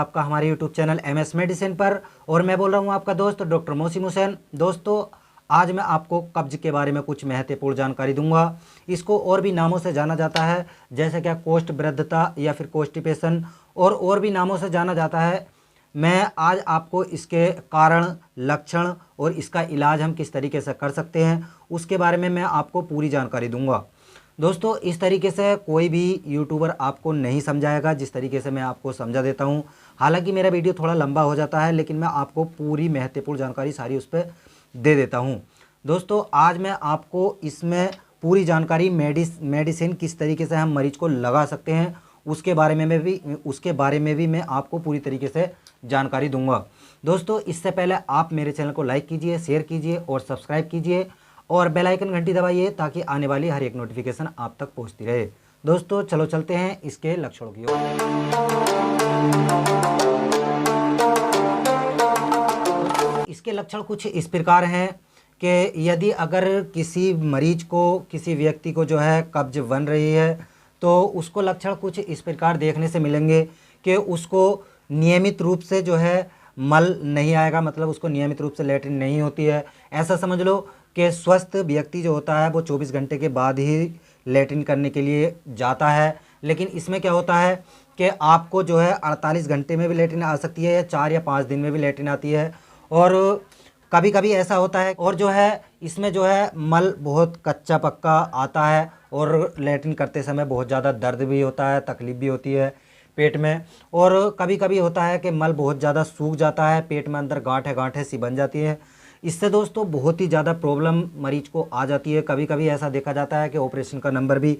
आपका हमारे YouTube channel MS medicine पर। और मैं बोल रहा हूँ आपका दोस्त डॉक्टर मोहसिन हुसैन। दोस्तों, आज मैं आपको कब्ज के बारे में कुछ महत्वपूर्ण जानकारी दूंगा। इसको और भी नामों से जाना जाता है, जैसे क्या कोष्ठबद्धता या फिर कॉन्स्टिपेशन, और भी नामों से जाना जाता है। मैं आज आपको इसके कारण, लक्षण और इसका इलाज हम किस तरीके से कर सकते हैं उसके बारे में मैं आपको पूरी जानकारी दूंगा। दोस्तों, इस तरीके से कोई भी यूट्यूबर आपको नहीं समझाएगा जिस तरीके से मैं आपको समझा देता हूं। हालांकि मेरा वीडियो थोड़ा लंबा हो जाता है, लेकिन मैं आपको पूरी महत्वपूर्ण जानकारी सारी उस पर दे देता हूं। दोस्तों, आज मैं आपको इसमें पूरी जानकारी मेडिसिन किस तरीके से हम मरीज को लगा सकते हैं उसके बारे में भी मैं आपको पूरी तरीके से जानकारी दूंगा। दोस्तों, इससे पहले आप मेरे चैनल को लाइक कीजिए, शेयर कीजिए और सब्सक्राइब कीजिए और बेल आइकन घंटी दबाइए ताकि आने वाली हर एक नोटिफिकेशन आप तक पहुंचती रहे। दोस्तों, चलो चलते हैं इसके लक्षणों की ओर। इसके लक्षण कुछ इस प्रकार हैं कि यदि अगर किसी मरीज को, किसी व्यक्ति को जो है कब्ज बन रही है तो उसको लक्षण कुछ इस प्रकार देखने से मिलेंगे कि उसको नियमित रूप से जो है मल नहीं आएगा, मतलब उसको नियमित रूप से लैट्रिन नहीं होती है। ऐसा समझ लो कि स्वस्थ व्यक्ति जो होता है वो 24 घंटे के बाद ही लैट्रिन करने के लिए जाता है, लेकिन इसमें क्या होता है कि आपको जो है 48 घंटे में भी लैट्रिन आ सकती है या 4 या 5 दिन में भी लैट्रिन आती है, और कभी कभी ऐसा होता है। और जो है इसमें जो है मल बहुत कच्चा पक्का आता है और लैट्रिन करते समय बहुत ज़्यादा दर्द भी होता है, तकलीफ भी होती है पेट में। और कभी कभी होता है कि मल बहुत ज़्यादा सूख जाता है, पेट में अंदर गांठें सी बन जाती है। इससे दोस्तों बहुत ही ज़्यादा प्रॉब्लम मरीज को आ जाती है। कभी कभी ऐसा देखा जाता है कि ऑपरेशन का नंबर भी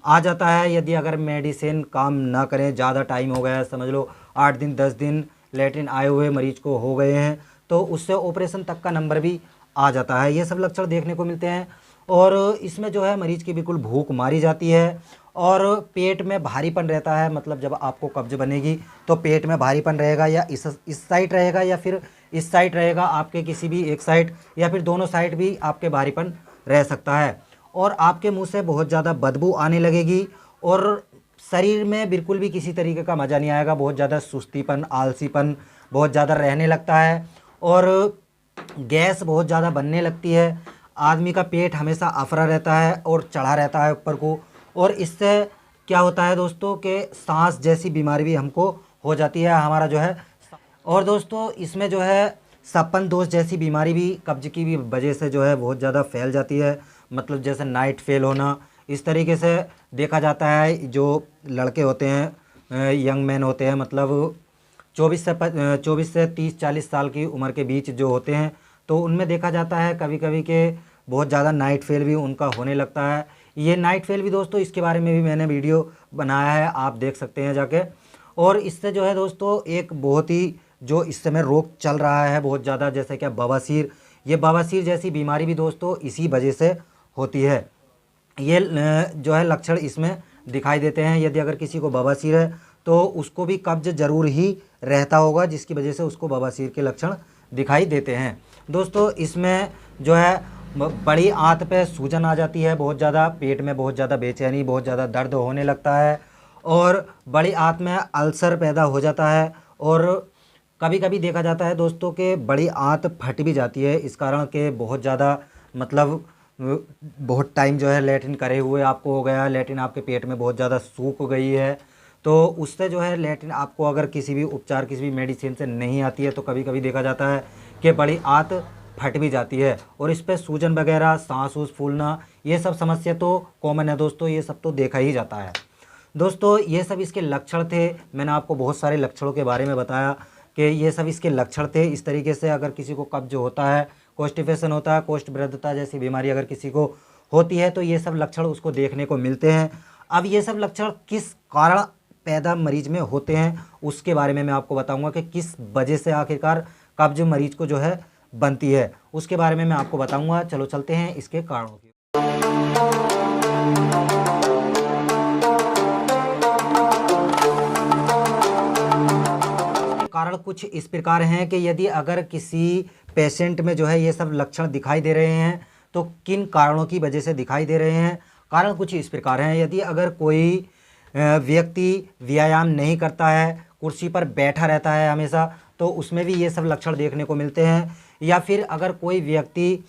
आ जाता है यदि अगर मेडिसिन काम ना करें, ज़्यादा टाइम हो गया है, समझ लो 8 दिन 10 दिन लैट्रिन आए हुए मरीज को हो गए हैं, तो उससे ऑपरेशन तक का नंबर भी आ जाता है। ये सब लक्षण देखने को मिलते हैं। और इसमें जो है मरीज की बिल्कुल भूख मारी जाती है और पेट में भारीपन रहता है। मतलब जब आपको कब्ज बनेगी तो पेट में भारीपन रहेगा, या इस साइड रहेगा या फिर इस साइड रहेगा, आपके किसी भी एक साइड या फिर दोनों साइड भी आपके भारीपन रह सकता है। और आपके मुंह से बहुत ज़्यादा बदबू आने लगेगी और शरीर में बिल्कुल भी किसी तरीके का मज़ा नहीं आएगा। बहुत ज़्यादा सुस्तीपन, आलसीपन बहुत ज़्यादा रहने लगता है और गैस बहुत ज़्यादा बनने लगती है। आदमी का पेट हमेशा अफरा रहता है और चढ़ा रहता है ऊपर को, और इससे क्या होता है दोस्तों कि सांस जैसी बीमारी भी हमको हो जाती है हमारा जो है। और दोस्तों, इसमें जो है सपन दोष जैसी बीमारी भी कब्ज की भी वजह से जो है बहुत ज़्यादा फैल जाती है। मतलब जैसे नाइट फेल होना, इस तरीके से देखा जाता है। जो लड़के होते हैं, यंग मैन होते हैं, मतलब 24 से 30-40 साल की उम्र के बीच जो होते हैं, तो उनमें देखा जाता है कभी कभी कि बहुत ज़्यादा नाइट फेल भी उनका होने लगता है। ये नाइट फेल भी दोस्तों, इसके बारे में भी मैंने वीडियो बनाया है, आप देख सकते हैं जाके। और इससे जो है दोस्तों एक बहुत ही जो इस समय रोग चल रहा है बहुत ज़्यादा, जैसे क्या बवासीर, ये बवासीर जैसी बीमारी भी दोस्तों इसी वजह से होती है। ये जो है लक्षण इसमें दिखाई देते हैं। यदि अगर किसी को बवासीर है तो उसको भी कब्ज जरूर ही रहता होगा, जिसकी वजह से उसको बवासीर के लक्षण दिखाई देते हैं। दोस्तों, इसमें जो है बड़ी आंत पे सूजन आ जाती है, बहुत ज़्यादा पेट में बहुत ज़्यादा बेचैनी, बहुत ज़्यादा दर्द होने लगता है और बड़ी आंत में अल्सर पैदा हो जाता है। और कभी कभी देखा जाता है दोस्तों कि बड़ी आंत फट भी जाती है, इस कारण के बहुत ज़्यादा, मतलब बहुत टाइम जो है लैट्रिन करे हुए आपको हो गया, लैट्रिन आपके पेट में बहुत ज़्यादा सूख गई है, तो उससे जो है लैट्रिन आपको अगर किसी भी उपचार, किसी भी मेडिसिन से नहीं आती है, तो कभी कभी देखा जाता है कि बड़ी आंत फट भी जाती है और इस पर सूजन वगैरह, सांस ऊस फूलना, ये सब समस्या तो कॉमन है दोस्तों, ये सब तो देखा ही जाता है। दोस्तों, ये सब इसके लक्षण थे। मैंने आपको बहुत सारे लक्षणों के बारे में बताया कि ये सब इसके लक्षण थे। इस तरीके से अगर किसी को कब्ज होता है, कॉन्स्टिपेशन होता है, कोष्ठबद्धता जैसी बीमारी अगर किसी को होती है, तो ये सब लक्षण उसको देखने को मिलते हैं। अब ये सब लक्षण किस कारण पैदा मरीज में होते हैं उसके बारे में मैं आपको बताऊंगा कि किस वजह से आखिरकार कब्ज मरीज को जो है बनती है, उसके बारे में मैं आपको बताऊंगा। चलो चलते हैं इसके कारणों की। कारण कुछ इस प्रकार हैं कि यदि अगर किसी पेशेंट में जो है ये सब लक्षण दिखाई दे रहे हैं तो किन कारणों की वजह से दिखाई दे रहे हैं। कारण कुछ इस प्रकार हैं। यदि अगर कोई व्यक्ति व्यायाम नहीं करता है, कुर्सी पर बैठा रहता है हमेशा, तो उसमें भी ये सब लक्षण देखने को मिलते हैं। या फिर अगर कोई व्यक्ति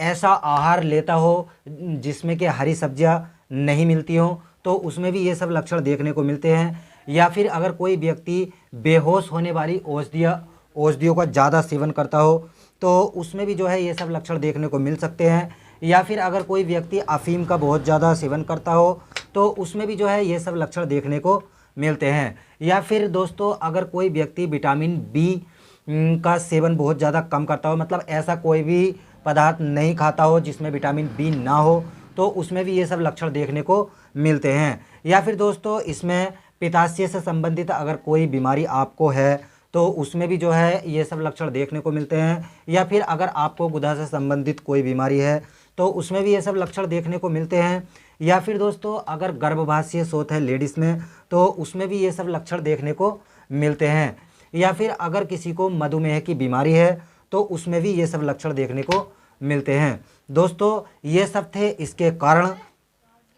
ऐसा आहार लेता हो जिसमें कि हरी सब्जियां नहीं मिलती हो, तो उसमें भी ये सब लक्षण देखने को मिलते हैं। या फिर अगर कोई व्यक्ति बेहोश होने वाली औषधियों का ज़्यादा सेवन करता हो, तो उसमें भी जो है ये सब लक्षण देखने को मिल सकते हैं। या फिर अगर कोई व्यक्ति अफीम का बहुत ज़्यादा सेवन करता हो, तो उसमें भी जो है ये सब लक्षण देखने को मिलते हैं। या फिर दोस्तों अगर कोई व्यक्ति विटामिन बी का सेवन बहुत ज़्यादा कम करता हो, मतलब ऐसा कोई भी पदार्थ नहीं खाता हो जिसमें विटामिन बी ना हो, तो उसमें भी ये सब लक्षण देखने को मिलते हैं। या फिर दोस्तों इसमें पित्ताशय से संबंधित अगर कोई बीमारी आपको है, तो उसमें भी जो है ये सब लक्षण देखने को मिलते हैं। या फिर अगर आपको गुदा से संबंधित कोई बीमारी है, तो उसमें भी ये सब लक्षण देखने को मिलते हैं। या फिर दोस्तों अगर गर्भभाषीय शोथ है लेडीज़ में, तो उसमें भी ये सब लक्षण देखने को मिलते हैं। या फिर अगर किसी को मधुमेह की बीमारी है, तो उसमें भी ये सब लक्षण देखने को मिलते हैं। दोस्तों ये सब थे इसके कारण।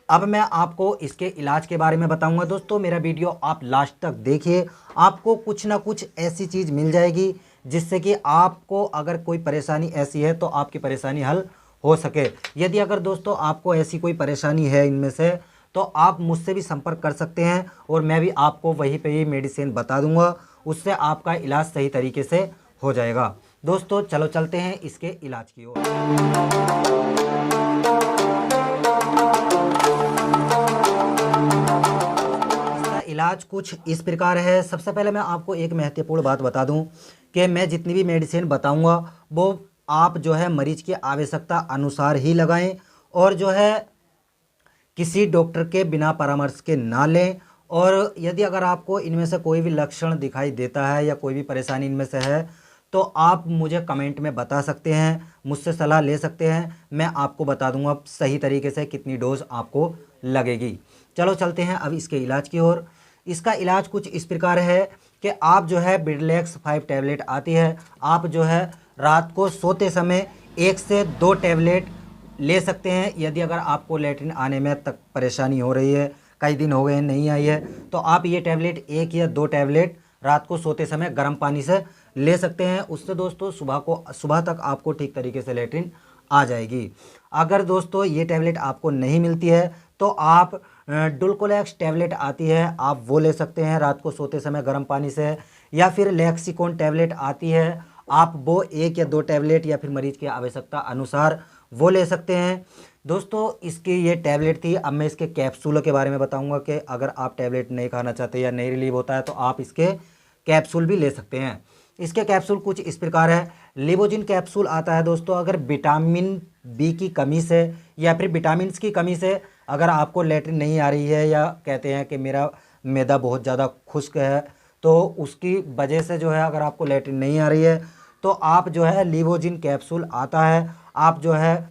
अब मैं आपको इसके इलाज के बारे में बताऊंगा। दोस्तों मेरा वीडियो आप लास्ट तक देखिए, आपको कुछ ना कुछ ऐसी चीज़ मिल जाएगी जिससे कि आपको अगर कोई परेशानी ऐसी है तो आपकी परेशानी हल हो सके। यदि अगर दोस्तों आपको ऐसी कोई परेशानी है इनमें से, तो आप मुझसे भी संपर्क कर सकते हैं और मैं भी आपको वहीं पे ही मेडिसिन बता दूंगा, उससे आपका इलाज सही तरीके से हो जाएगा। दोस्तों चलो चलते हैं इसके इलाज की ओर। इसका इलाज कुछ इस प्रकार है। सबसे पहले मैं आपको एक महत्वपूर्ण बात बता दूं कि मैं जितनी भी मेडिसिन बताऊंगा वो आप जो है मरीज की आवश्यकता अनुसार ही लगाएं, और जो है किसी डॉक्टर के बिना परामर्श के ना लें। और यदि अगर आपको इनमें से कोई भी लक्षण दिखाई देता है या कोई भी परेशानी इनमें से है, तो आप मुझे कमेंट में बता सकते हैं, मुझसे सलाह ले सकते हैं। मैं आपको बता दूंगा सही तरीके से कितनी डोज आपको लगेगी। चलो चलते हैं अब इसके इलाज की ओर। इसका इलाज कुछ इस प्रकार है कि आप जो है बिडलेक्स 5 टैबलेट आती है, आप जो है रात को सोते समय 1 से 2 टैबलेट ले सकते हैं। यदि अगर आपको लैट्रिन आने में तक परेशानी हो रही है, कई दिन हो गए हैं नहीं आई है, तो आप ये टैबलेट 1 या 2 टैबलेट रात को सोते समय गर्म पानी से ले सकते हैं। उससे दोस्तों सुबह तक आपको ठीक तरीके से लैट्रिन आ जाएगी। अगर दोस्तों ये टैबलेट आपको नहीं मिलती है, तो आप डुलकोलैक्स टैबलेट आती है, आप वो ले सकते हैं रात को सोते समय गर्म पानी से। या फिर लेक्सिकोन टैबलेट आती है, आप वो 1 या 2 टैबलेट या फिर मरीज की आवश्यकता अनुसार वो ले सकते हैं। दोस्तों इसकी ये टैबलेट थी। अब मैं इसके कैप्सूलों के बारे में बताऊंगा कि अगर आप टैबलेट नहीं खाना चाहते या नहीं रिलीव होता है, तो आप इसके कैप्सूल भी ले सकते हैं। इसके कैप्सूल कुछ इस प्रकार है। लिवोजिन कैप्सूल आता है दोस्तों, अगर विटामिन बी की कमी से या फिर विटामिन की कमी से अगर आपको लैट्रिन नहीं आ रही है, या कहते हैं कि मेरा मैदा बहुत ज़्यादा खुश्क है, तो उसकी वजह से जो है अगर आपको लैट्रिन नहीं आ रही है, तो आप जो है लिवोजिन कैप्सूल आता है, आप जो है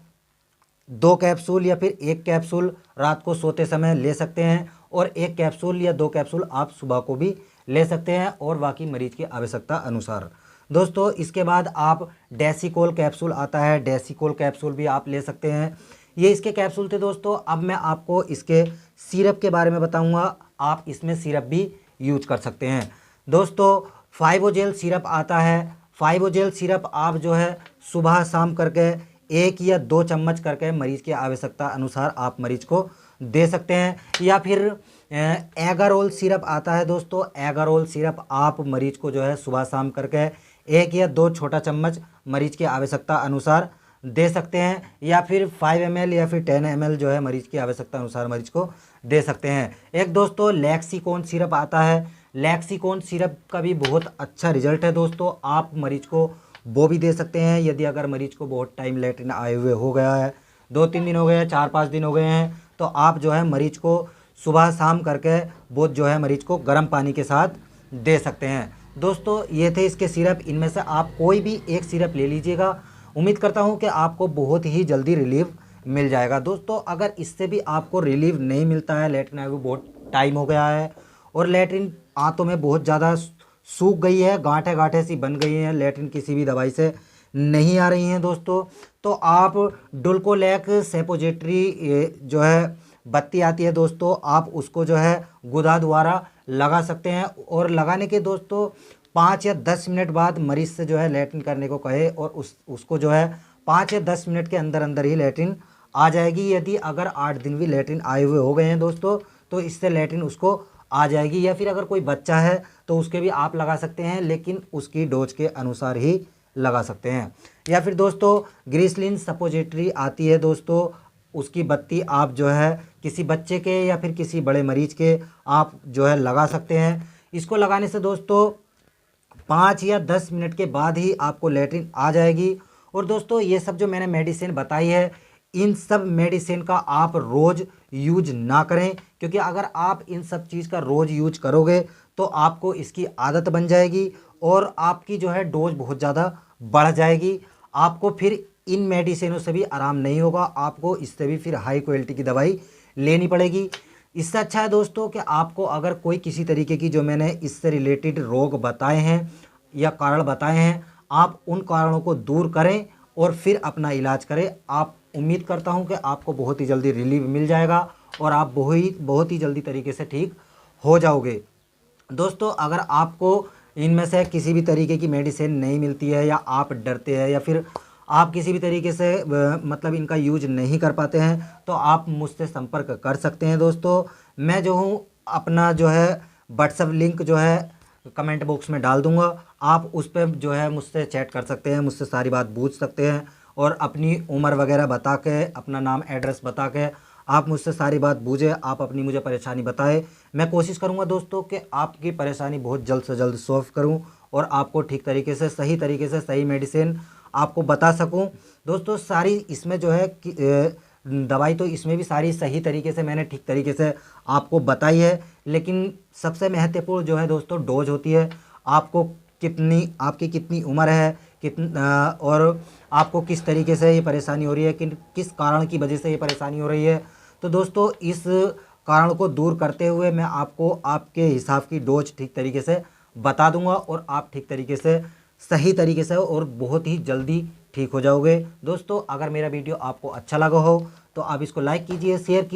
2 कैप्सूल या फिर 1 कैप्सूल रात को सोते समय ले सकते हैं, और 1 कैप्सूल या 2 कैप्सूल आप सुबह को भी ले सकते हैं, और बाकी मरीज की आवश्यकता अनुसार। दोस्तों इसके बाद आप डेसिकोल कैप्सूल आता है, डेसिकोल कैप्सूल भी आप ले सकते हैं। ये इसके कैप्सूल थे दोस्तों। अब मैं आपको इसके सिरप के बारे में बताऊंगा, आप इसमें सिरप भी यूज कर सकते हैं। दोस्तों फाइबोजेल सिरप आता है, फाइबोजेल सिरप आप जो है सुबह शाम करके 1 या 2 चम्मच करके मरीज की आवश्यकता अनुसार आप मरीज को दे सकते हैं। या फिर एगारोल सिरप आता है दोस्तों, एगारोल सिरप आप मरीज को जो है सुबह शाम करके 1 या 2 छोटा चम्मच मरीज की आवश्यकता अनुसार दे सकते हैं। या फिर 5 ml या फिर 10 ml जो है मरीज की आवश्यकता अनुसार मरीज को दे सकते हैं। एक दोस्तों लेक्सिकोन सिरप आता है, लेक्सिकोन सिरप का भी बहुत अच्छा रिजल्ट है दोस्तों, आप मरीज को वो भी दे सकते हैं। यदि अगर मरीज को बहुत टाइम लैट्रिन आए हुए हो गया है, 2-3 दिन हो गए हैं, 4-5 दिन हो गए हैं, तो आप जो है मरीज को सुबह शाम करके वो जो है मरीज को गर्म पानी के साथ दे सकते हैं। दोस्तों ये थे इसके सिरप, इनमें से आप कोई भी एक सिरप ले लीजिएगा। उम्मीद करता हूँ कि आपको बहुत ही जल्दी रिलीफ मिल जाएगा। दोस्तों अगर इससे भी आपको रिलीफ नहीं मिलता है, लैट्रिन आए हुए बहुत टाइम हो गया है और लैट्रिन आंतों में बहुत ज़्यादा सूख गई है, गांठे गांठे सी बन गई हैं, लैट्रिन किसी भी दवाई से नहीं आ रही हैं दोस्तों, तो आप डुलकोलैक सेपोजिटरी जो है बत्ती आती है दोस्तों, आप उसको जो है गुदा द्वारा लगा सकते हैं। और लगाने के दोस्तों 5 या 10 मिनट बाद मरीज से जो है लैट्रिन करने को कहे और उसको जो है 5 या 10 मिनट के अंदर अंदर ही लैट्रिन आ जाएगी। यदि अगर 8 दिन भी लैट्रिन आए हुए हो गए हैं दोस्तों तो इससे लैट्रिन उसको आ जाएगी। या फिर अगर कोई बच्चा है तो उसके भी आप लगा सकते हैं, लेकिन उसकी डोज के अनुसार ही लगा सकते हैं। या फिर दोस्तों ग्रिसलिन सपोजिटरी आती है दोस्तों, उसकी बत्ती आप जो है किसी बच्चे के या फिर किसी बड़े मरीज के आप जो है लगा सकते हैं। इसको लगाने से दोस्तों 5 या 10 मिनट के बाद ही आपको लैट्रिन आ जाएगी। और दोस्तों ये सब जो मैंने मेडिसिन बताई है, इन सब मेडिसिन का आप रोज़ यूज ना करें, क्योंकि अगर आप इन सब चीज़ का रोज़ यूज करोगे तो आपको इसकी आदत बन जाएगी और आपकी जो है डोज बहुत ज़्यादा बढ़ जाएगी। आपको फिर इन मेडिसिनों से भी आराम नहीं होगा, आपको इससे भी फिर हाई क्वालिटी की दवाई लेनी पड़ेगी। इससे अच्छा है दोस्तों कि आपको अगर कोई किसी तरीके की जो मैंने इससे रिलेटेड रोग बताए हैं या कारण बताए हैं, आप उन कारणों को दूर करें और फिर अपना इलाज करें। आप उम्मीद करता हूं कि आपको बहुत ही जल्दी रिलीफ मिल जाएगा और आप बहुत ही जल्दी तरीके से ठीक हो जाओगे। दोस्तों अगर आपको इनमें से किसी भी तरीके की मेडिसिन नहीं मिलती है या आप डरते हैं या फिर आप किसी भी तरीके से मतलब इनका यूज नहीं कर पाते हैं तो आप मुझसे संपर्क कर सकते हैं दोस्तों। मैं जो हूँ अपना जो है व्हाट्सएप लिंक जो है कमेंट बॉक्स में डाल दूंगा, आप उस पर जो है मुझसे चैट कर सकते हैं, मुझसे सारी बात पूछ सकते हैं और अपनी उम्र वगैरह बता के, अपना नाम एड्रेस बता के आप मुझसे सारी बात बूझे, आप अपनी मुझे परेशानी बताएं। मैं कोशिश करूंगा दोस्तों कि आपकी परेशानी बहुत जल्द से जल्द सॉल्व करूं और आपको ठीक तरीके से सही मेडिसिन आपको बता सकूं। दोस्तों सारी इसमें जो है दवाई तो इसमें भी सारी सही तरीके से मैंने ठीक तरीके से आपको बताई है, लेकिन सबसे महत्वपूर्ण जो है दोस्तों डोज होती है। आपको आपकी कितनी उम्र है, और आपको किस तरीके से ये परेशानी हो रही है, किस कारण की वजह से ये परेशानी हो रही है। तो दोस्तों इस कारण को दूर करते हुए मैं आपको आपके हिसाब की डोज ठीक तरीके से बता दूंगा और आप ठीक तरीके से सही तरीके से और बहुत ही जल्दी ठीक हो जाओगे। दोस्तों अगर मेरा वीडियो आपको अच्छा लगा हो तो आप इसको लाइक कीजिए, शेयर कीजिए।